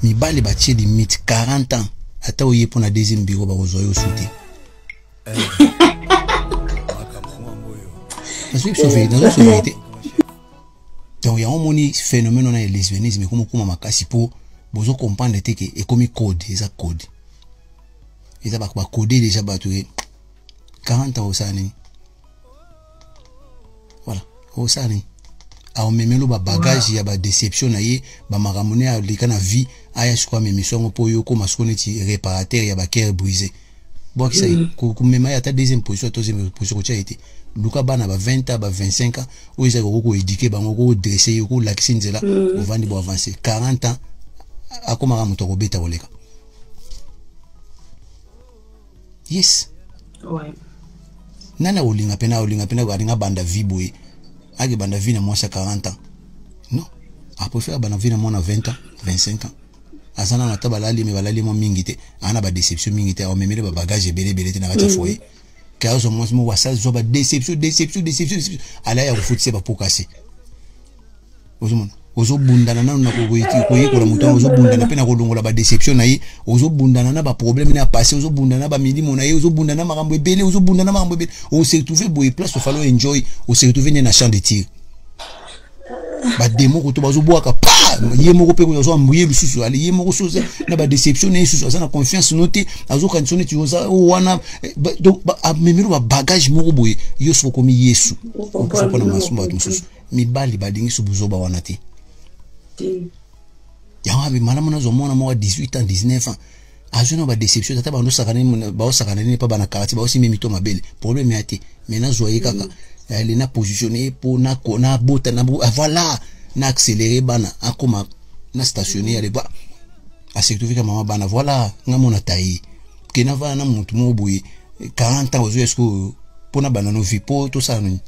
mibali batie limite 40 ans ata oye pour na deuxième bureau ba kozoyo souté parce que c'est vérité. Donc il y a un moni phénomène on a le lesbianisme comme makasi pour bozo comprendre que et comme code ça code ils ba coder déjà batoué 40 ans au sani voilà au sani a on memelo ba bagage ya ba déception na ye ba maramone a le kana vie aya je crois même son po yo ko masone ti réparateur ya ba cœur brisé bon que ça ko même ya ta deuxième position ko tia été luka bana ba 20 ans ba 25 ans ou ils ko éduquer bango ko dresser ko laxin zela au vandi bo avancer 40 ans akoma moto ko beta boleka yes ouais nana olinga pena baringa banda viboe agi banda vie na mwasa 40 ans non après faire banda vie na mwana 20 ans 25 ans azana na tabalali me balali mo mingite ana ba déception mingite o memele ba bagage belé na kati foyer car au moins mo wasa zo ba déception ala ya kufutse ba pokase ozo bundana na ko koyi ko la muto ozo bundana pena ko longola ba déception na yi ozo bundana na ba problème na passé ozo bundana ba milimo na yi ozo bundana makambo ebele ozo bundana makambo ebele on se retrouver boy place il falloir enjoy on se retrouver na champ de tir ba démo ko to bazo boaka pa yemo ko pe ko zo ambuye lususu ali yemo ko soza na ba déception na yusu na confiance noté azo kanzone ti oza wana donc ba memiro ba bagage moko boy yo so komi yesu ko so pona masumba tususu mi bali badingi subuzo ba wana te ya abi mala mona zo mona mo 18 ans 19 ans azo ba déception tata ba ndo sakana ni pa bana karati ba aussi mimito mabele problème ya te maintenant zoye kaka elle est na positionné pour na bota na voilà na accélérer bana akoma na stationner aller ba a se trouver maman bana voilà ngamona tayi ke na va na mutu mo boye 40 ans est-ce que pour na bana no vie pour tout ça non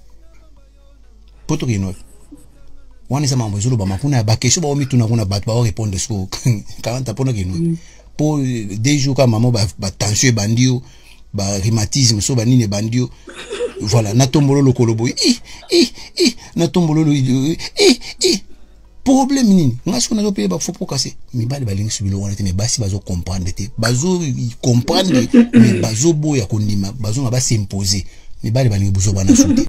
pour tout kino wani sama mbozolo ba mapuna ba question ba omituna kuna bat ba répondre so 40 ans pour na kino pour des jours comme maman ba tension bandio ba rhumatisme so ba nini bandio voilà na tombolo lokolo boy na tombolo problème nini ngasko na zope ba faut pas casser mi bali balingi subilo wana te me basi bazo comprendre te bazo comprendre mais bazo boya kondima bazo ba s'imposer mi bali balingi buzo bana souté